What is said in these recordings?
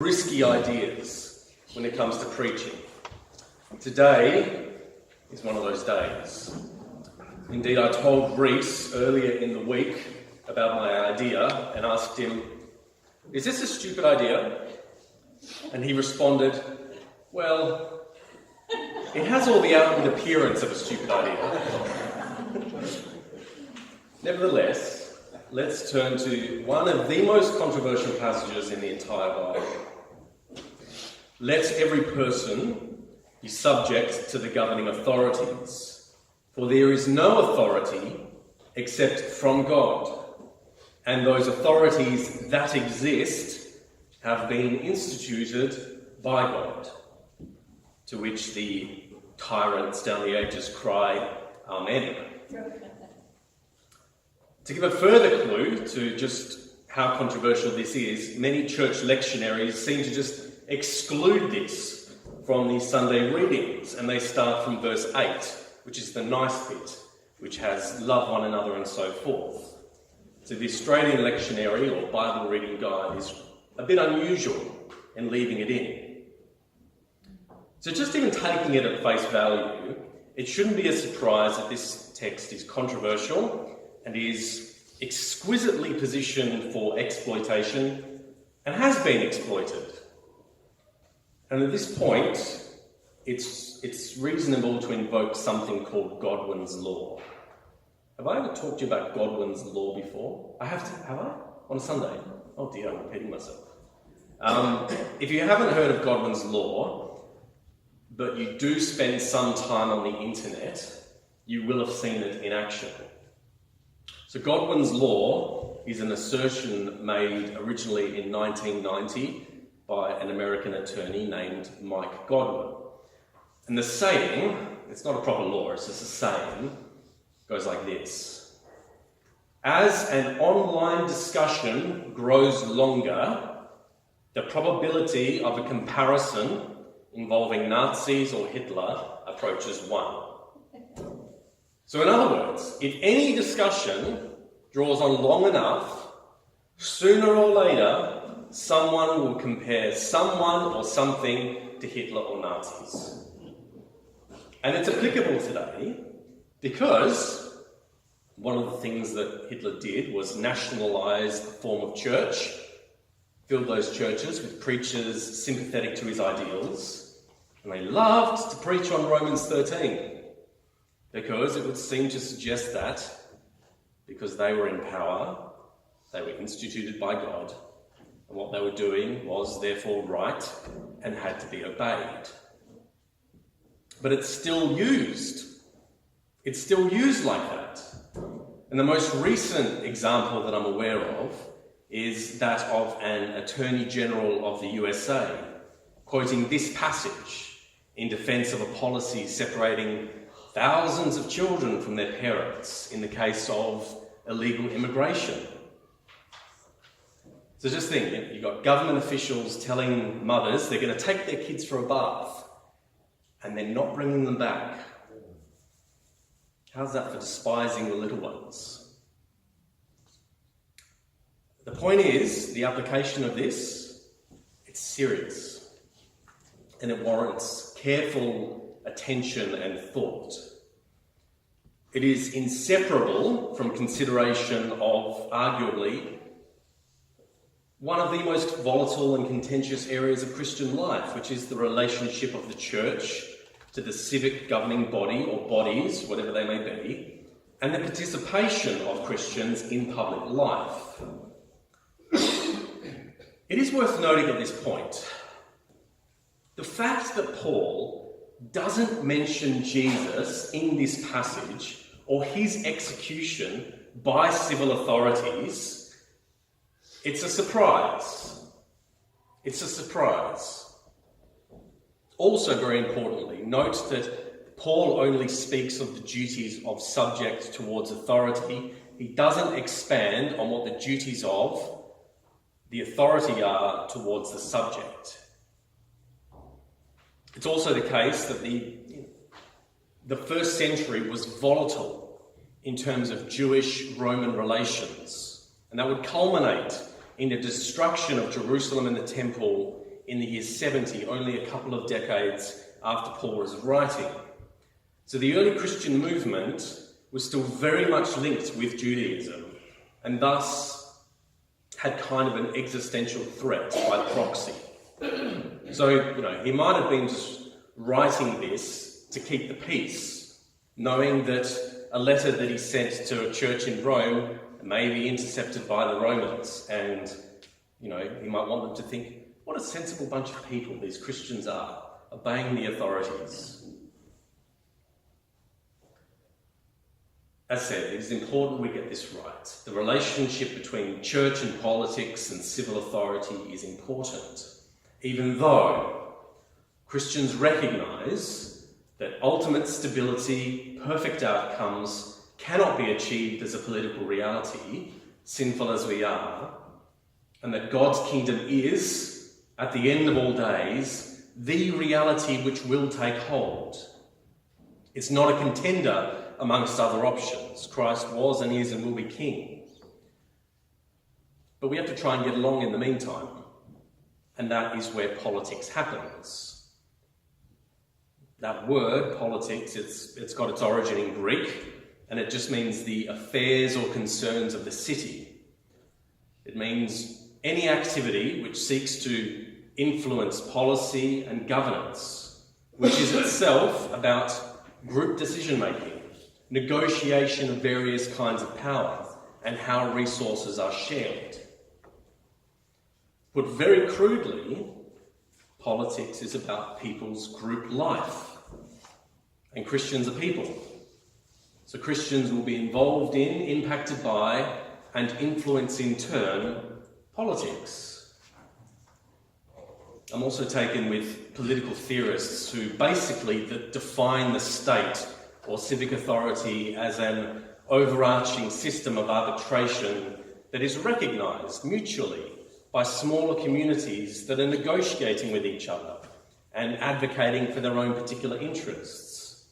risky ideas when it comes to preaching. Today is one of those days. Indeed, I told Reese earlier in the week about my idea and asked him, "Is this a stupid idea?" And he responded, "Well, it has all the outward appearance of a stupid idea." Nevertheless, let's turn to one of the most controversial passages in the entire Bible. "Let every person be subject to the governing authorities, for there is no authority except from God, and those authorities that exist have been instituted by God." To which the tyrants down the ages cry, "Amen." To give a further clue to just how controversial this is, many church lectionaries seem to just exclude this from the Sunday readings, and they start from verse 8, which is the nice bit, which has love one another and so forth. So the Australian lectionary or Bible reading guide is a bit unusual in leaving it in. So just even taking it at face value, it shouldn't be a surprise that this text is controversial and is exquisitely positioned for exploitation and has been exploited. And at this point, it's reasonable to invoke something called Godwin's law. Have I ever talked to you about Godwin's law before? Have I? On a Sunday? Oh dear, I'm repeating myself. If you haven't heard of Godwin's law, but you do spend some time on the internet, you will have seen it in action. So Godwin's law is an assertion made originally in 1990 by an American attorney named Micah Godwin. And the saying, it's not a proper law, it's just a saying, goes like this: "As an online discussion grows longer, the probability of a comparison involving Nazis or Hitler approaches 1. So in other words, if any discussion draws on long enough, sooner or later, someone will compare someone or something to Hitler or Nazis." And it's applicable today because one of the things that Hitler did was nationalise the form of church, filled those churches with preachers sympathetic to his ideals, and they loved to preach on Romans 13. Because it would seem to suggest that because they were in power, they were instituted by God, and what they were doing was therefore right and had to be obeyed. But it's still used. It's still used like that. And the most recent example that I'm aware of is that of an Attorney General of the USA quoting this passage in defence of a policy separating thousands of children from their parents in the case of illegal immigration. So just think, you've got government officials telling mothers they're going to take their kids for a bath and they're not bringing them back. How's that for despising the little ones? The point is, the application of this, it's serious and it warrants careful attention and thought. It is inseparable from consideration of, arguably, one of the most volatile and contentious areas of Christian life, which is the relationship of the church to the civic governing body or bodies, whatever they may be, and the participation of Christians in public life. It is worth noting at this point, the fact that Paul doesn't mention Jesus in this passage or his execution by civil authorities, it's a surprise. It's a surprise. Also, very importantly, note that Paul only speaks of the duties of subject towards authority. He doesn't expand on what the duties of the authority are towards the subject. It's also the case that the first century was volatile in terms of Jewish-Roman relations, and that would culminate in the destruction of Jerusalem and the temple in the year 70, only a couple of decades after Paul was writing. So the early Christian movement was still very much linked with Judaism, and thus had kind of an existential threat by proxy. So, he might have been just writing this to keep the peace, knowing that a letter that he sent to a church in Rome may be intercepted by the Romans, and, he might want them to think, what a sensible bunch of people these Christians are, obeying the authorities. As said, it is important we get this right. The relationship between church and politics and civil authority is important, even though Christians recognise that ultimate stability, perfect outcomes cannot be achieved as a political reality, sinful as we are, and that God's kingdom is, at the end of all days, the reality which will take hold. It's not a contender amongst other options. Christ was and is and will be king. But we have to try and get along in the meantime, and that is where politics happens. That word, politics, it's got its origin in Greek, and it just means the affairs or concerns of the city. It means any activity which seeks to influence policy and governance, which is itself about group decision-making, negotiation of various kinds of power, and how resources are shared. Put very crudely, politics is about people's group life, and Christians are people. So Christians will be involved in, impacted by, and influence in turn, politics. I'm also taken with political theorists who basically define the state or civic authority as an overarching system of arbitration that is recognised mutually by smaller communities that are negotiating with each other and advocating for their own particular interests.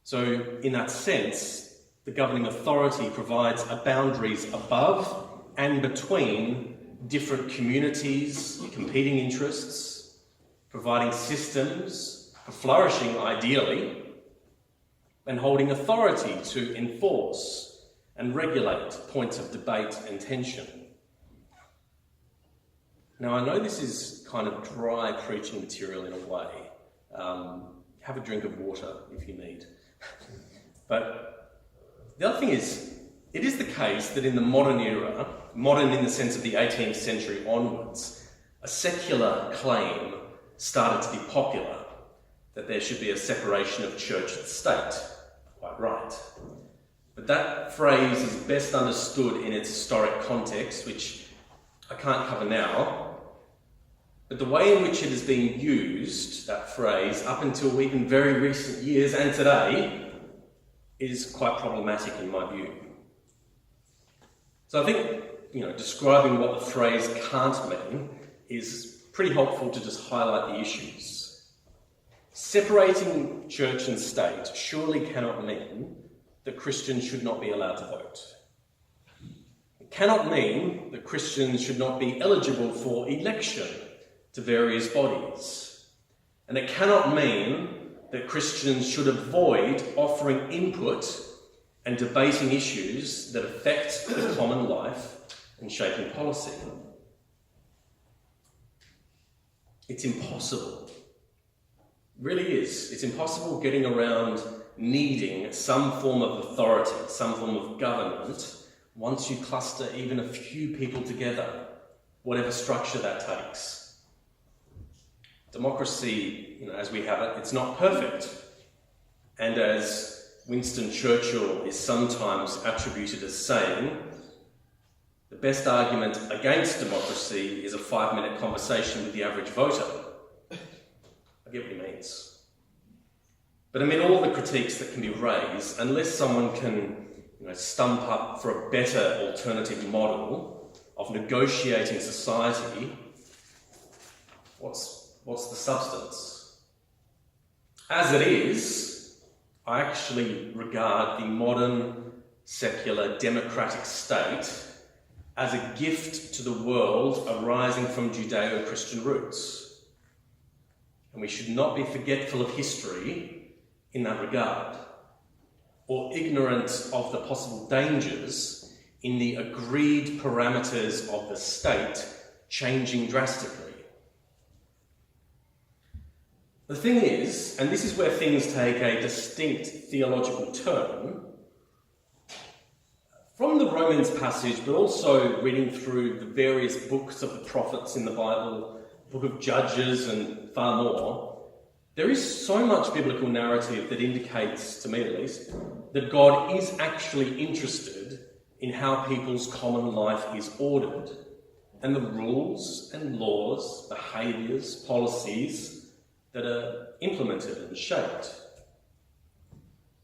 So, in that sense, the governing authority provides boundaries above and between different communities, competing interests, providing systems for flourishing ideally, and holding authority to enforce and regulate points of debate and tension. Now, I know this is kind of dry preaching material in a way. Have a drink of water if you need. But the other thing is, it is the case that in the modern era, modern in the sense of the 18th century onwards, a secular claim started to be popular, that there should be a separation of church and state. Quite right. But that phrase is best understood in its historic context, which I can't cover now. But the way in which it is being used, that phrase, up until even very recent years and today, is quite problematic in my view. So I think, describing what the phrase can't mean is pretty helpful to just highlight the issues. Separating church and state surely cannot mean that Christians should not be allowed to vote. It cannot mean that Christians should not be eligible for election to various bodies. And it cannot mean that Christians should avoid offering input and debating issues that affect the common life and shaping policy. It's impossible. It really is. It's impossible getting around needing some form of authority, some form of government, once you cluster even a few people together, whatever structure that takes. Democracy, as we have it, it's not perfect. And as Winston Churchill is sometimes attributed as saying, the best argument against democracy is a 5-minute conversation with the average voter. I get what he means. But amid all the critiques that can be raised, unless someone can stump up for a better alternative model of negotiating society, what's the substance? As it is, I actually regard the modern, secular, democratic state as a gift to the world arising from Judeo-Christian roots. And we should not be forgetful of history in that regard, or ignorant of the possible dangers in the agreed parameters of the state changing drastically. The thing is, and this is where things take a distinct theological turn, from the Romans passage, but also reading through the various books of the prophets in the Bible, the book of Judges and far more, there is so much biblical narrative that indicates, to me at least, that God is actually interested in how people's common life is ordered, and the rules and laws, behaviours, policies that are implemented and shaped.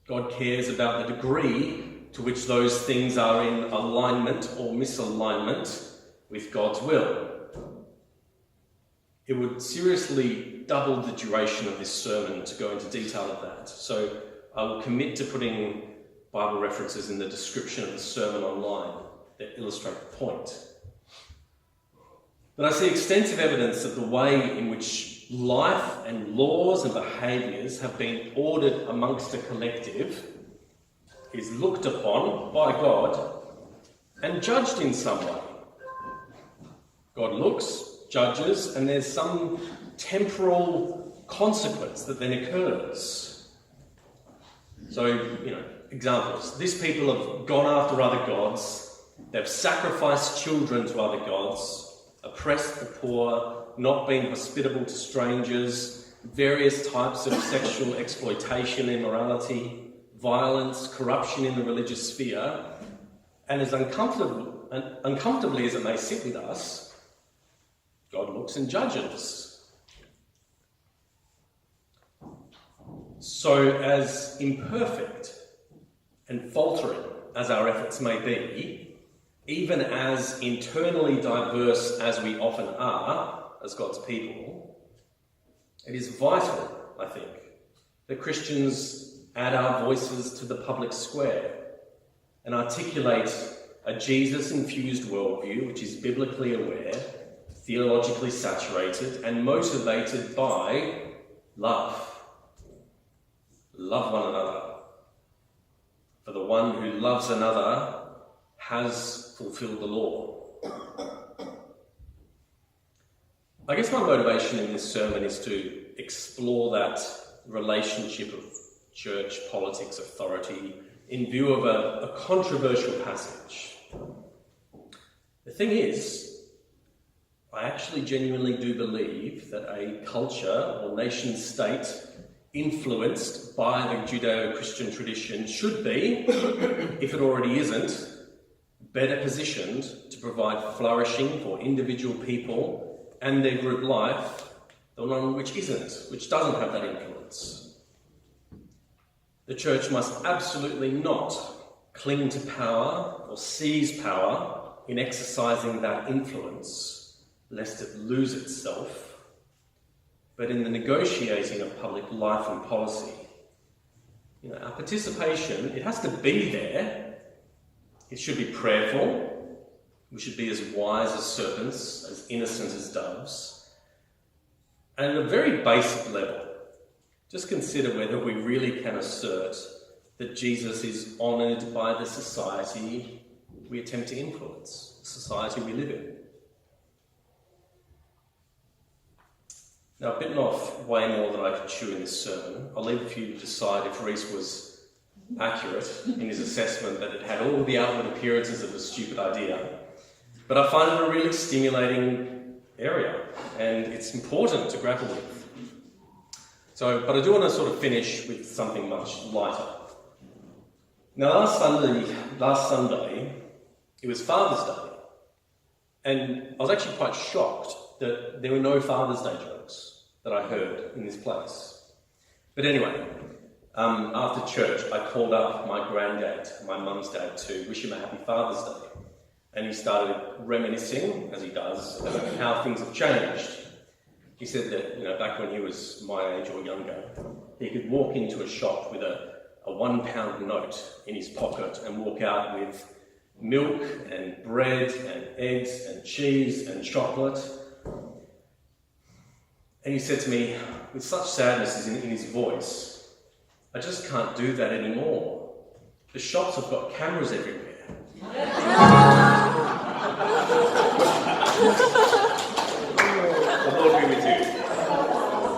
God cares about the degree to which those things are in alignment or misalignment with God's will. It would seriously double the duration of this sermon to go into detail of that, so I will commit to putting Bible references in the description of the sermon online that illustrate the point. But I see extensive evidence of the way in which life and laws and behaviours have been ordered amongst a collective is looked upon by God and judged in some way. God looks, judges, and there's some temporal consequence that then occurs. So, examples. These people have gone after other gods, they've sacrificed children to other gods, oppressed the poor, not been hospitable to strangers, various types of sexual exploitation, immorality, violence, corruption in the religious sphere, and as uncomfortably as it may sit with us, God looks and judges. So as imperfect and faltering as our efforts may be, even as internally diverse as we often are as God's people, it is vital, I think, that Christians add our voices to the public square and articulate a Jesus-infused worldview which is biblically aware, theologically saturated, and motivated by love. Love one another. For the one who loves another has fulfilled the law. I guess my motivation in this sermon is to explore that relationship of church, politics, authority in view of a controversial passage. The thing is, I actually genuinely do believe that a culture or nation state influenced by the Judeo-Christian tradition should be, if it already isn't, better positioned to provide flourishing for individual people and their group life than one which isn't, which doesn't have that influence. The church must absolutely not cling to power or seize power in exercising that influence, lest it lose itself, but in the negotiating of public life and policy. Our participation, it has to be there. It should be prayerful. We should be as wise as serpents, as innocent as doves. And at a very basic level, just consider whether we really can assert that Jesus is honoured by the society we attempt to influence, the society we live in. Now, I've bitten off way more than I could chew in this sermon. I'll leave it for you to decide if Reese was accurate in his assessment that it had all the outward appearances of a stupid idea. But I find it a really stimulating area, and it's important to grapple with. But I do want to sort of finish with something much lighter. Now, last Sunday, it was Father's Day, and I was actually quite shocked that there were no Father's Day jokes that I heard in this place. But anyway, after church, I called up my granddad, my mum's dad, to wish him a happy Father's Day. And he started reminiscing, as he does, about how things have changed. He said that, back when he was my age or younger, he could walk into a shop with a £1 note in his pocket and walk out with milk and bread and eggs and cheese and chocolate. And he said to me, with such sadness in his voice, I just can't do that anymore. The shops have got cameras everywhere.